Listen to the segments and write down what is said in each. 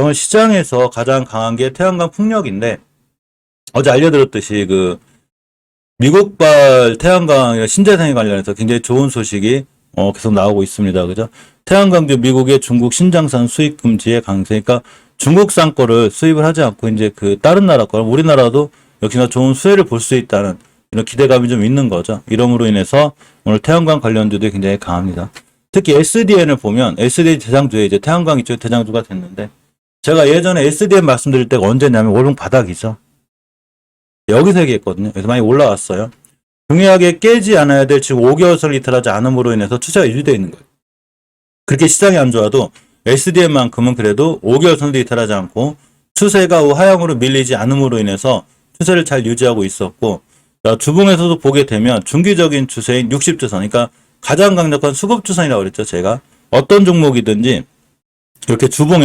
저는 시장에서 가장 강한 게 태양광 풍력인데, 어제 알려드렸듯이 미국발 태양광 신재생에 관련해서 굉장히 좋은 소식이 계속 나오고 있습니다. 그죠? 태양광도 미국의 중국 신장산 수입 금지의 강세. 그러니까 중국산 거를 수입을 하지 않고 이제 다른 나라 거, 우리나라도 역시나 좋은 수혜를 볼 수 있다는 이런 기대감이 좀 있는 거죠. 이러므로 인해서 오늘 태양광 관련주도 굉장히 강합니다. 특히 SDN을 보면 SDN 대장주에 이제 태양광 이쪽에 대장주가 됐는데, 제가 예전에 SDN 말씀드릴 때가 언제냐면 월봉 바닥이죠. 여기서 얘기했거든요. 그래서 많이 올라왔어요. 중요하게 깨지 않아야 될 지금 5개월선을 이탈하지 않음으로 인해서 추세가 유지되어 있는 거예요. 그렇게 시장이 안 좋아도 SDN만큼은 그래도 5개월선도 이탈하지 않고 추세가 하향으로 밀리지 않음으로 인해서 추세를 잘 유지하고 있었고, 주봉에서도 보게 되면 중기적인 추세인 60주선, 그러니까 가장 강력한 수급주선이라고 그랬죠. 제가 어떤 종목이든지 이렇게 주봉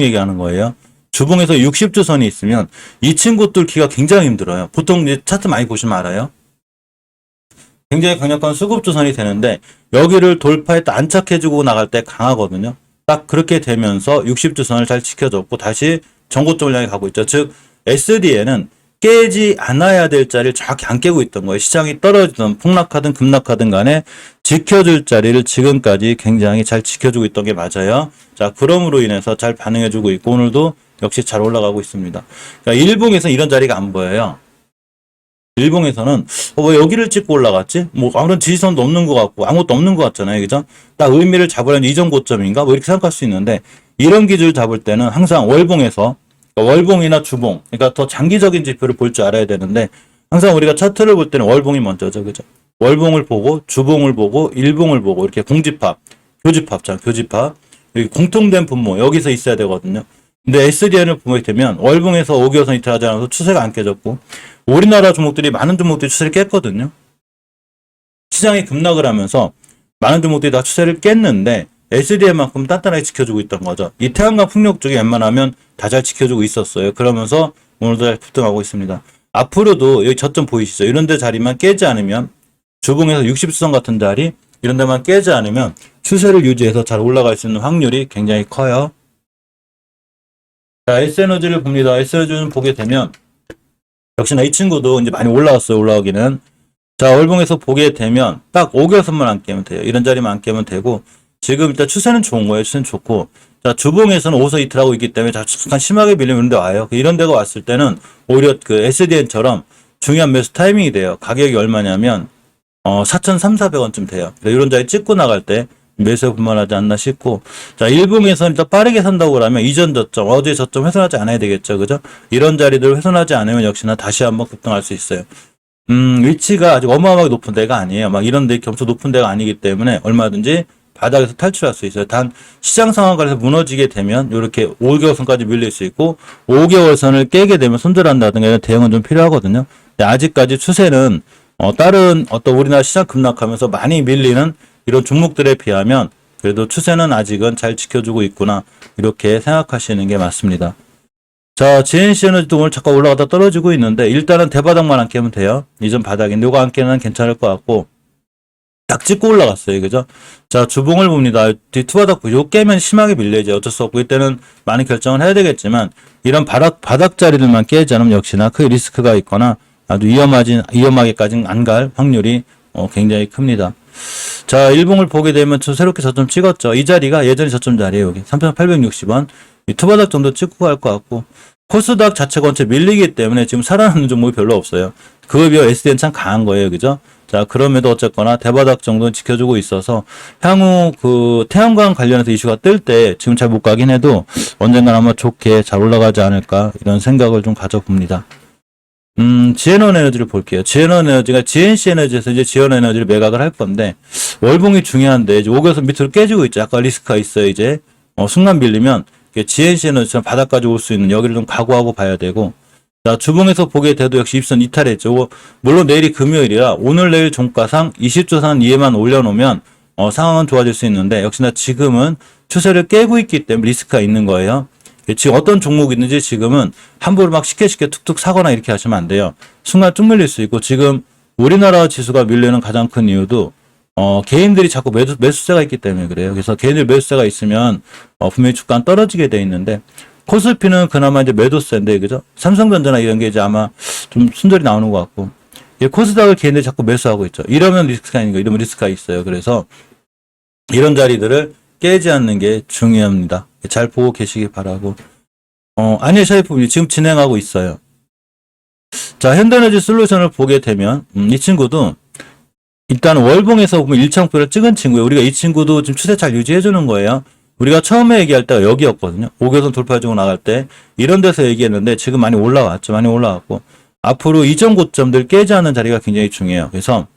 얘기하는 거예요. 주봉에서 60주선이 있으면 이 친구 뚫기가 굉장히 힘들어요. 보통 이제 차트 많이 보시면 알아요. 굉장히 강력한 수급주선이 되는데 여기를 돌파했다 안착해주고 나갈 때 강하거든요. 딱 그렇게 되면서 60주선을 잘 지켜줬고 다시 전고점을 향해 가고 있죠. 즉 SDN은 깨지 않아야 될 자리를 정확히 안 깨고 있던 거예요. 시장이 떨어지든 폭락하든 급락하든 간에 지켜줄 자리를 지금까지 굉장히 잘 지켜주고 있던 게 맞아요. 자, 그럼으로 인해서 잘 반응해주고 있고 오늘도 역시 잘 올라가고 있습니다. 그러니까 일봉에서 이런 자리가 안 보여요. 일봉에서는 왜 여기를 찍고 올라갔지? 뭐 아무런 지지선도 없는 것 같고 아무것도 없는 것 같잖아요. 그죠? 딱 의미를 잡으려면 이전 고점인가? 뭐 이렇게 생각할 수 있는데 이런 기준을 잡을 때는 항상 월봉에서 월봉이나 주봉, 그러니까 더 장기적인 지표를 볼 줄 알아야 되는데 항상 우리가 차트를 볼 때는 월봉이 먼저죠. 그죠? 월봉을 보고 주봉을 보고 일봉을 보고 이렇게 공집합, 교집합, 여기 공통된 분모 여기서 있어야 되거든요. 근데 SDN을 보게 되면 월봉에서 5개월선 이탈하지 않아서 추세가 안 깨졌고 우리나라 종목들이 많은 종목들이 추세를 깼거든요. 시장이 급락을 하면서 많은 종목들이 다 추세를 깼는데 SDN만큼 단단하게 지켜주고 있던 거죠. 이 태양광 풍력 쪽에 웬만하면 다 잘 지켜주고 있었어요. 그러면서 오늘도 잘 급등하고 있습니다. 앞으로도 여기 저점 보이시죠? 이런 데 자리만 깨지 않으면 주봉에서 60수선 같은 자리 이런 데만 깨지 않으면 추세를 유지해서 잘 올라갈 수 있는 확률이 굉장히 커요. 자, S에너지를 봅니다. S에너지는 보게 되면 역시나 이 친구도 이제 많이 올라왔어요. 올라오기는. 자, 월봉에서 보게 되면 딱 5개월선만 안 깨면 돼요. 이런 자리만 안 깨면 되고 지금 일단 추세는 좋은 거예요. 추세는 좋고. 자, 주봉에서는 5서 이탈하고 있기 때문에 잠깐 심하게 밀리면 이런 데 와요. 이런 데가 왔을 때는 오히려 SDN처럼 중요한 매수 타이밍이 돼요. 가격이 얼마냐면 4,300~400원쯤 돼요. 이런 자리 찍고 나갈 때 매수해 볼만하지 않나 싶고, 자, 일봉에서는 일단 빠르게 산다고 그러면 이전 저점, 어제 저점 훼손하지 않아야 되겠죠. 그죠? 이런 자리들 훼손하지 않으면 역시나 다시 한번 급등할 수 있어요. 위치가 아직 어마어마하게 높은 데가 아니에요. 막 이런 데 겸수 높은 데가 아니기 때문에 얼마든지 바닥에서 탈출할 수 있어요. 단 시장 상황과에서 무너지게 되면 이렇게 5개월선까지 밀릴 수 있고 5개월선을 깨게 되면 손절한다든가 이런 대응은 좀 필요하거든요. 근데 아직까지 추세는 다른 어떤 우리나라 시장 급락하면서 많이 밀리는 이런 종목들에 비하면 그래도 추세는 아직은 잘 지켜주고 있구나 이렇게 생각하시는 게 맞습니다. 자, GNC에너지도 오늘 잠깐 올라가다 떨어지고 있는데 일단은 대바닥만 안 깨면 돼요. 이전 바닥인데 요거 안 깨면 괜찮을 것 같고 딱 찍고 올라갔어요. 그죠? 자, 주봉을 봅니다. 뒤투바닥 요 깨면 심하게 밀려야죠. 어쩔 수 없고 이때는 많이 결정을 해야 되겠지만 이런 바닥 자리들만 깨지 않으면 역시나 크게 리스크가 있거나 아주 위험하게까지는 안 갈 확률이 굉장히 큽니다. 자, 일봉을 보게 되면 새롭게 저점 찍었죠. 이 자리가 예전에 저점 자리에요. 여기 3,860원. 이 투바닥 정도 찍고 갈 것 같고 코스닥 자체가 원체 밀리기 때문에 지금 살아남는 종목이 별로 없어요. 그거에 비해 SDN 참 강한 거예요. 그죠? 자, 그럼에도 어쨌거나 대바닥 정도는 지켜주고 있어서 향후 태양광 관련해서 이슈가 뜰 때 지금 잘 못 가긴 해도 언젠가 아마 좋게 잘 올라가지 않을까 이런 생각을 좀 가져봅니다. 지앤원 에너지를 볼게요. 지앤원 에너지가 GNC 에너지에서 이제 지앤원 에너지를 매각을 할 건데 월봉이 중요한데 이제 5개월선 밑으로 깨지고 있죠. 아까 리스크가 있어요. 이제 순간 밀리면 GNC 에너지처럼 바닥까지 올 수 있는 여기를 좀 각오하고 봐야 되고, 자, 주봉에서 보게 돼도 역시 입선 이탈했죠. 물론 내일이 금요일이라 오늘 내일 종가상 20주선 이에만 올려놓으면 상황은 좋아질 수 있는데 역시나 지금은 추세를 깨고 있기 때문에 리스크가 있는 거예요. 지금 어떤 종목이든지 지금은 함부로 막 쉽게 툭툭 사거나 이렇게 하시면 안 돼요. 순간 쭉 밀릴 수 있고 지금 우리나라 지수가 밀리는 가장 큰 이유도 개인들이 자꾸 매수세가 있기 때문에 그래요. 그래서 개인들 매수세가 있으면 분명히 주가는 떨어지게 돼 있는데 코스피는 그나마 이제 매도세인데, 그죠? 삼성전자나 이런 게 이제 아마 좀 순절이 나오는 것 같고, 코스닥을 걔네들이 자꾸 매수하고 있죠. 이러면 리스크가 아닌가, 이러면 리스크가 있어요. 그래서 이런 자리들을 깨지 않는 게 중요합니다. 잘 보고 계시기 바라고. 안일 샤이프분이 지금 진행하고 있어요. 자, 현대에너지 솔루션을 보게 되면, 이 친구도 일단 월봉에서 보면 일창표를 찍은 친구예요. 우리가 이 친구도 지금 추세 잘 유지해주는 거예요. 우리가 처음에 얘기할 때가 여기였거든요. 5개선 돌파해주고 나갈 때 이런 데서 얘기했는데 지금 많이 올라왔죠. 많이 올라왔고 앞으로 이전 고점들 깨지 않는 자리가 굉장히 중요해요. 그래서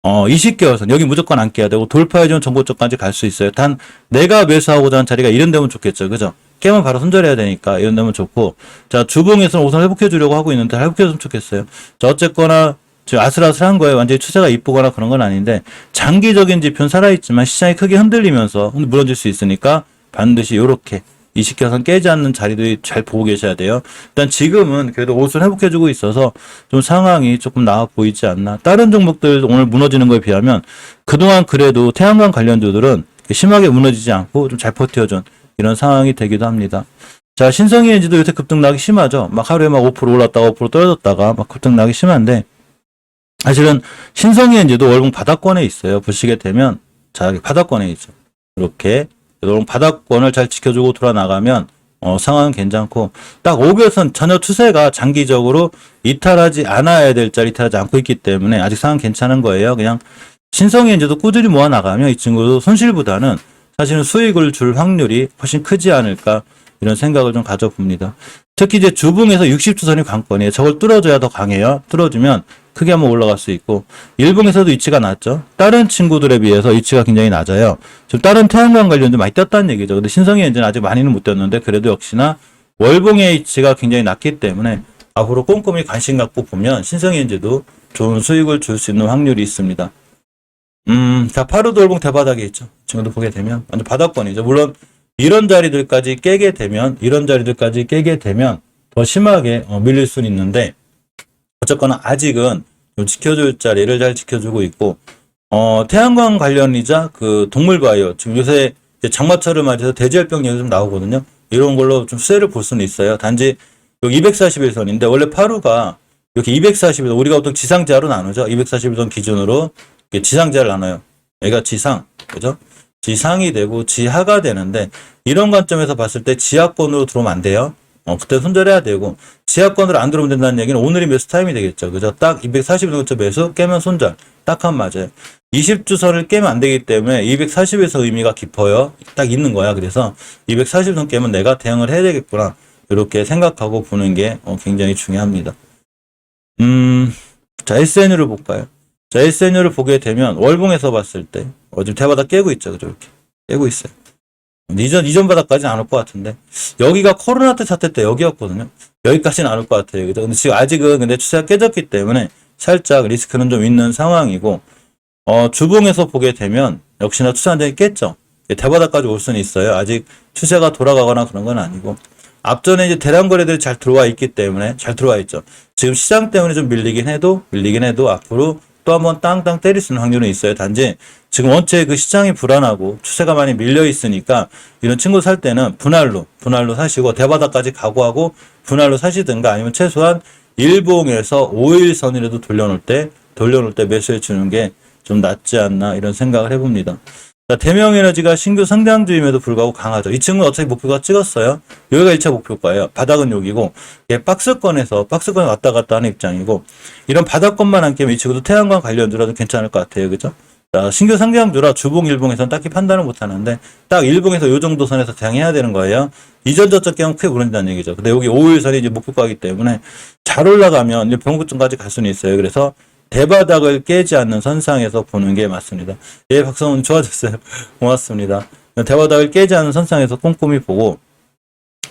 20개월선 여기 무조건 안 깨야 되고 돌파해주는 전고점까지 갈 수 있어요. 단 내가 매수하고자 하는 자리가 이런 데면 좋겠죠. 그죠? 깨면 바로 손절해야 되니까 이런 데면 좋고, 자, 주봉에서는 우선 회복해 주려고 하고 있는데 회복해줬으면 좋겠어요. 자, 어쨌거나 지금 아슬아슬한 거예요. 완전히 추세가 이쁘거나 그런 건 아닌데 장기적인 지표는 살아있지만 시장이 크게 흔들리면서 무너질 수 있으니까 반드시 이렇게 20개선 깨지 않는 자리들이 잘 보고 계셔야 돼요. 일단 지금은 그래도 옷을 회복해주고 있어서 좀 상황이 조금 나아 보이지 않나. 다른 종목들 오늘 무너지는 거에 비하면 그동안 그래도 태양광 관련주들은 심하게 무너지지 않고 좀 잘 버텨준 이런 상황이 되기도 합니다. 자, 신성이엔지도 요새 급등락이 심하죠. 막 하루에 막 5% 올랐다가 5% 떨어졌다가 막 급등락이 심한데 사실은 신성이엔지도 월봉 바닥권에 있어요. 보시게 되면 자, 여기 바닥권에 있죠. 이렇게 월봉 바닥권을 잘 지켜주고 돌아나가면 상황은 괜찮고 딱 5개선 전혀 추세가 장기적으로 이탈하지 않아야 될 자리 이탈하지 않고 있기 때문에 아직 상황 괜찮은 거예요. 그냥 신성이엔지도 꾸준히 모아 나가면 이 친구도 손실보다는 사실은 수익을 줄 확률이 훨씬 크지 않을까 이런 생각을 좀 가져봅니다. 특히 이제 주봉에서 60주선이 관건이에요. 저걸 뚫어줘야 더 강해요. 뚫어주면 크게 한번 올라갈 수 있고 일봉에서도 위치가 낮죠. 다른 친구들에 비해서 위치가 굉장히 낮아요. 지금 다른 태양광 관련도 많이 떴다는 얘기죠. 근데 신성이엔지는 아직 많이는 못 떴는데 그래도 역시나 월봉의 위치가 굉장히 낮기 때문에 앞으로 꼼꼼히 관심 갖고 보면 신성이엔지도 좋은 수익을 줄 수 있는 확률이 있습니다. 자, 파루도 월봉 대바닥에 있죠. 지금도 보게 되면 완전 바닥권이죠. 물론 이런 자리들까지 깨게 되면 더 심하게 밀릴 수는 있는데 어쨌거나 아직은 좀 지켜줄 자리를 잘 지켜주고 있고 태양광 관련이자 그 동물바이오 지금 요새 장마철을 맞이해서 대지열병 얘기 좀 나오거든요. 이런 걸로 좀 수혜를 볼 수는 있어요. 단지 여기 241선인데 원래 파루가 이렇게 241선 우리가 보통 지상지하로 나누죠. 241선 기준으로 지상지하를 나눠요. 여기가 지상, 그죠? 지상이 되고 지하가 되는데 이런 관점에서 봤을 때 지하권으로 들어오면 안 돼요. 그때 손절해야 되고 지하권으로 안 들어오면 된다는 얘기는 오늘이 매수 타임이 되겠죠. 그죠? 딱 240일 매수 깨면 손절. 딱 한 맞아요. 20주선을 깨면 안 되기 때문에 240에서 의미가 깊어요. 딱 있는 거야. 그래서 240선 깨면 내가 대응을 해야 되겠구나. 이렇게 생각하고 보는 게 굉장히 중요합니다. 자, SNU를 볼까요? 자, SNU를 보게 되면 월봉에서 봤을 때 지금 대바닥 깨고 있죠. 그죠? 이렇게 깨고 있어요. 이전 바닥까지는 안 올 것 같은데 여기가 코로나 때 사태 때 여기였거든요. 여기까지는 안 올 것 같아요. 그죠? 근데 지금 아직은 근데 추세가 깨졌기 때문에 살짝 리스크는 좀 있는 상황이고 주봉에서 보게 되면 역시나 추세 한장이 깼죠. 대바닥까지 올 수는 있어요. 아직 추세가 돌아가거나 그런 건 아니고 앞전에 이제 대량 거래들이 잘 들어와 있기 때문에 잘 들어와 있죠. 지금 시장 때문에 좀 밀리긴 해도 앞으로 또 한번 땅땅 때릴 수 있는 확률은 있어요. 단지 지금 원체 그 시장이 불안하고 추세가 많이 밀려 있으니까 이런 친구 살 때는 분할로 사시고 대바닥까지 각오하고 분할로 사시든가 아니면 최소한 일봉에서 5일선이라도 돌려놓을 때 매수해 주는 게 좀 낫지 않나 이런 생각을 해봅니다. 자, 대명에너지가 신규 상장주임에도 불구하고 강하죠. 이 친구는 어차피 목표가 찍었어요. 여기가 1차 목표가예요. 바닥은 여기고 박스권에 왔다 갔다 하는 입장이고 이런 바닥권만 안 깨면 이 친구도 태양광 관련주라도 괜찮을 것 같아요. 그죠? 자, 신규 상장주라 주봉, 일봉에서는 딱히 판단을 못 하는데 딱 일봉에서 요 정도 선에서 대응해야 되는 거예요. 이전 저점 깨면 크게 무너진다는 얘기죠. 근데 여기 5일선이 이제 목표가이기 때문에 잘 올라가면 변곡점까지 갈 수는 있어요. 그래서 대바닥을 깨지 않는 선상에서 보는 게 맞습니다. 예, 박성훈 좋아졌어요. 고맙습니다. 대바닥을 깨지 않는 선상에서 꼼꼼히 보고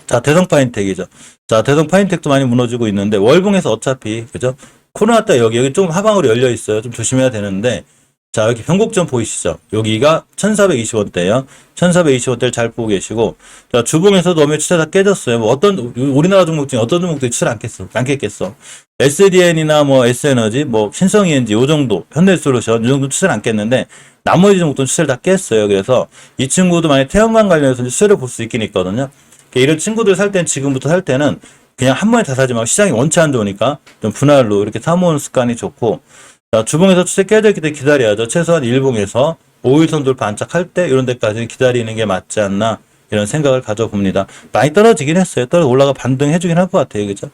자, 대성 파인텍이죠. 자, 대성 파인텍도 많이 무너지고 있는데 월봉에서 어차피 그죠? 코로나 때 여기 좀 하방으로 열려 있어요. 좀 조심해야 되는데 자, 여기 변곡점 보이시죠? 여기가 1420원대예요. 1420원대를 잘 보고 계시고 자, 주봉에서도 어느 추세 다 깨졌어요. 뭐 우리나라 종목 중에 어떤 종목들이 추세를 안 깼겠어. SDN이나 뭐 S에너지, 뭐 신성이엔지 요 정도, 현대솔루션 요 정도 추세를 안 깼는데 나머지 종목들은 추세를 다 깼어요. 그래서 이 친구도 만약 태양광 관련해서 추세를 볼 수 있긴 있거든요. 이런 친구들 살 때는 지금부터 살 때는 그냥 한 번에 다 사지 말고 시장이 원치 안 좋으니까 좀 분할로 이렇게 사모으는 습관이 좋고 자, 주봉에서 추세 깨져 있기 때문에 기다려야죠. 최소한 일봉에서 5일선 돌파 안착할 때 이런 데까지는 기다리는 게 맞지 않나 이런 생각을 가져봅니다. 많이 떨어지긴 했어요. 떨어져 올라가 반등해주긴 할 것 같아요. 그죠?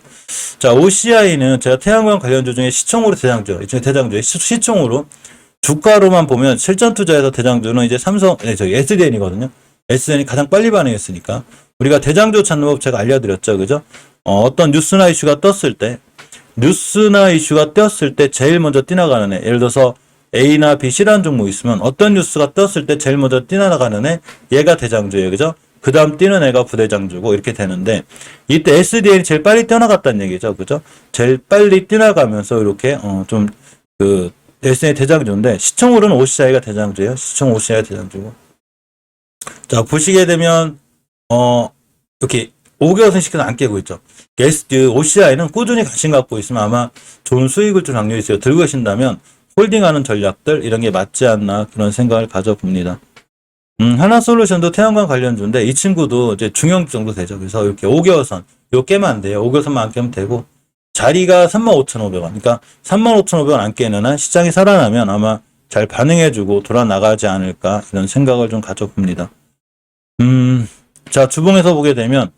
자, OCI는 제가 태양광 관련주 중에 시총으로 대장주, 이 중에 대장주에 시총으로 주가로만 보면 실전 투자에서 대장주는 이제 SDN이거든요. SDN이 가장 빨리 반응했으니까 우리가 대장주 찾는 법 제가 알려드렸죠. 그죠? 어떤 뉴스나 이슈가 떴을 때 제일 먼저 뛰어나가는 애. 예를 들어서 A나 B, C라는 종목 있으면 어떤 뉴스가 떴을 때 제일 먼저 뛰어나가는 애, 얘가 대장주예요. 그죠? 그 다음 뛰는 애가 부대장주고 이렇게 되는데 이때 SDN이 제일 빨리 뛰어나갔다는 얘기죠. 그죠? 제일 빨리 뛰어나가면서 이렇게 SDN이 대장주인데 시총으로는 OCI가 대장주예요. 시총 OCI가 대장주고. 자, 보시게 되면 이렇게 5개월 선식은 안 깨고 있죠. OCI는 꾸준히 관심 갖고 있으면 아마 좋은 수익을 줄 확률이 있어요. 들고 계신다면 홀딩하는 전략들 이런 게 맞지 않나 그런 생각을 가져봅니다. 하나솔루션도 태양광 관련주인데 이 친구도 이제 중형 정도 되죠. 그래서 이렇게 5개월 선, 요 깨면 안 돼요. 5개월 선만 안 깨면 되고 자리가 35,500원. 그러니까 35,500원 안 깨는 한 시장이 살아나면 아마 잘 반응해주고 돌아 나가지 않을까 이런 생각을 좀 가져봅니다. 자, 주봉에서 보게 되면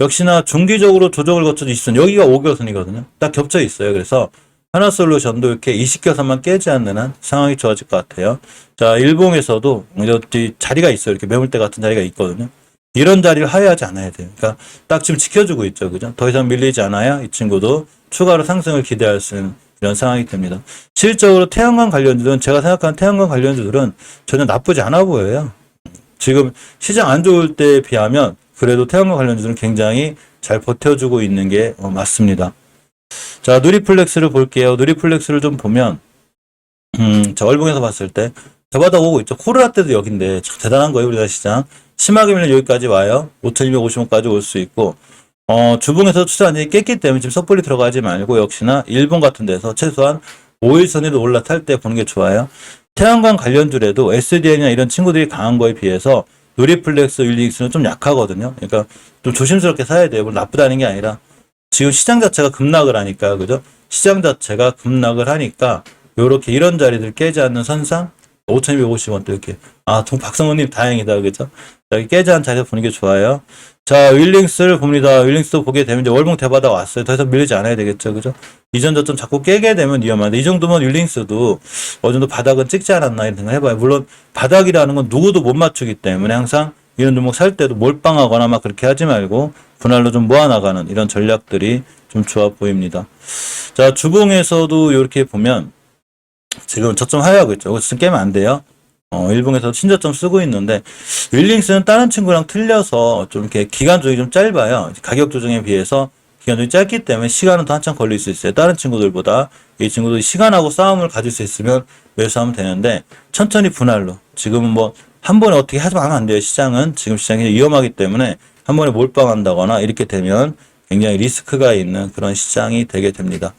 역시나 중기적으로 조정을 거쳐서 있은 여기가 5개선이거든요. 딱 겹쳐 있어요. 그래서 하나솔루션도 이렇게 20개선만 깨지 않는 한 상황이 좋아질 것 같아요. 자, 일봉에서도 자리가 있어요. 이렇게 매물대 같은 자리가 있거든요. 이런 자리를 하회하지 않아야 돼요. 그러니까 딱 지금 지켜주고 있죠. 그죠? 더 이상 밀리지 않아야 이 친구도 추가로 상승을 기대할 수 있는 이런 상황이 됩니다. 실적으로 태양광 관련주들은 제가 생각하는 태양광 관련주들은 전혀 나쁘지 않아 보여요. 지금 시장 안 좋을 때에 비하면 그래도 태양광 관련주들은 굉장히 잘 버텨주고 있는 게 맞습니다. 자, 누리플렉스를 볼게요. 누리플렉스를 좀 보면 자, 월봉에서 봤을 때 저바닥 오고 있죠. 코로나 때도 여긴데 참 대단한 거예요. 우리나라 시장. 심하게 밀면 여기까지 와요. 5,250원까지 올 수 있고 주봉에서 추세 완전히 깼기 때문에 지금 섣불리 들어가지 말고 역시나 일본 같은 데서 최소한 5일선에도 올라탈 때 보는 게 좋아요. 태양광 관련주라도 SDN이나 이런 친구들이 강한 거에 비해서 누리플렉스, 윌링스는 좀 약하거든요. 그러니까 좀 조심스럽게 사야 돼요. 물론 나쁘다는 게 아니라 지금 시장 자체가 급락을 하니까 그죠? 시장 자체가 급락을 하니까 요렇게 이런 자리들 깨지 않는 선상 5,250원 또 이렇게 박성호님 다행이다 그죠? 여기 깨지 않은 자리에서 보는 게 좋아요. 자, 윌링스를 봅니다. 윌링스도 보게 되면 이제 월봉 대바닥 왔어요. 더 이상 밀리지 않아야 되겠죠. 그죠? 이전 저점 자꾸 깨게 되면 위험한데, 이 정도면 윌링스도 어느 정도 바닥은 찍지 않았나 이런 생각 해봐요. 물론 바닥이라는 건 누구도 못 맞추기 때문에 항상 이런 종목 살 때도 몰빵하거나 막 그렇게 하지 말고 분할로 좀 모아나가는 이런 전략들이 좀 좋아 보입니다. 자, 주봉에서도 이렇게 보면 지금 저점 하회하고 있죠. 이거 지금 깨면 안 돼요. 일봉에서 신저점 쓰고 있는데 윌링스는 다른 친구랑 틀려서 좀 이렇게 기간 조정이 좀 짧아요. 가격 조정에 비해서 기간 조정이 짧기 때문에 시간은 더 한참 걸릴 수 있어요. 다른 친구들보다 이 친구도 시간하고 싸움을 가질 수 있으면 매수하면 되는데 천천히 분할로 지금은 뭐 한 번에 어떻게 하지 말면 안 돼요. 시장은 지금 시장이 위험하기 때문에 한 번에 몰빵한다거나 이렇게 되면 굉장히 리스크가 있는 그런 시장이 되게 됩니다.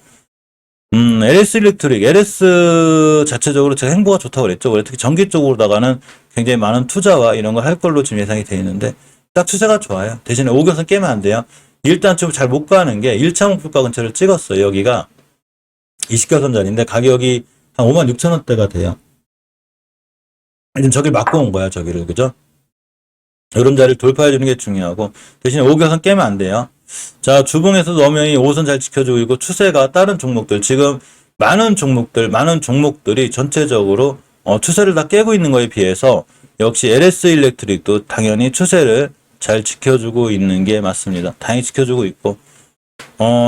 LS 일렉트릭, LS 자체적으로 제가 행보가 좋다고 그랬죠. 원래 특히 전기 쪽으로다가는 굉장히 많은 투자와 이런 걸 할 걸로 지금 예상이 되어 있는데 딱 추세가 좋아요. 대신에 5개선 깨면 안 돼요. 일단 좀 잘 못 가는 게 1차 목표가 근처를 찍었어요. 여기가 20개선 전인데 가격이 한 56,000원대가 돼요. 지금 저길 막고 온 거야, 저기를. 그죠? 이런 자리를 돌파해 주는 게 중요하고 대신에 5개선 깨면 안 돼요. 자, 주봉에서도 엄연히 5선 잘 지켜주고 있고 추세가 다른 종목들 지금 많은 종목들이 전체적으로 추세를 다 깨고 있는 거에 비해서 역시 LS 일렉트릭도 당연히 추세를 잘 지켜주고 있는 게 맞습니다. 당연히 지켜주고 있고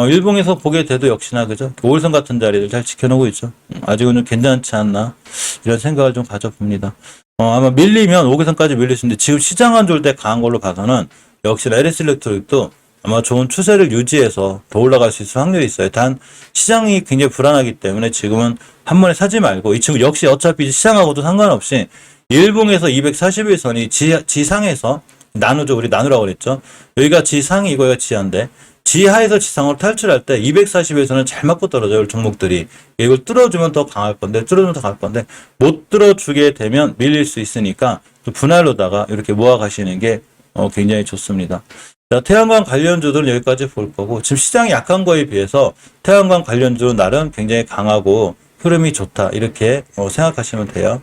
일봉에서 보게 돼도 역시나 그죠? 5일선 같은 자리를 잘 지켜놓고 있죠. 아직은 좀 괜찮지 않나 이런 생각을 좀 가져봅니다. 아마 밀리면 5개선까지 밀릴 수 있는데 지금 시장 안 좋을 때 강한 걸로 봐서는 역시 LS 일렉트릭도 아마 좋은 추세를 유지해서 더 올라갈 수 있을 확률이 있어요. 단 시장이 굉장히 불안하기 때문에 지금은 한 번에 사지 말고 이 친구 역시 어차피 시장하고도 상관없이 일봉에서 241선이 지상에서 나누죠. 우리 나누라고 그랬죠. 여기가 지상이 이거가 지하인데 지하에서 지상으로 탈출할 때 241선은 잘 맞고 떨어져요. 종목들이. 이걸 뚫어주면 더 강할 건데 못 뚫어주게 되면 밀릴 수 있으니까 분할로다가 이렇게 모아 가시는 게 굉장히 좋습니다. 자, 태양광 관련주들은 여기까지 볼 거고, 지금 시장이 약한 거에 비해서 태양광 관련주는 나름 굉장히 강하고 흐름이 좋다. 이렇게 생각하시면 돼요.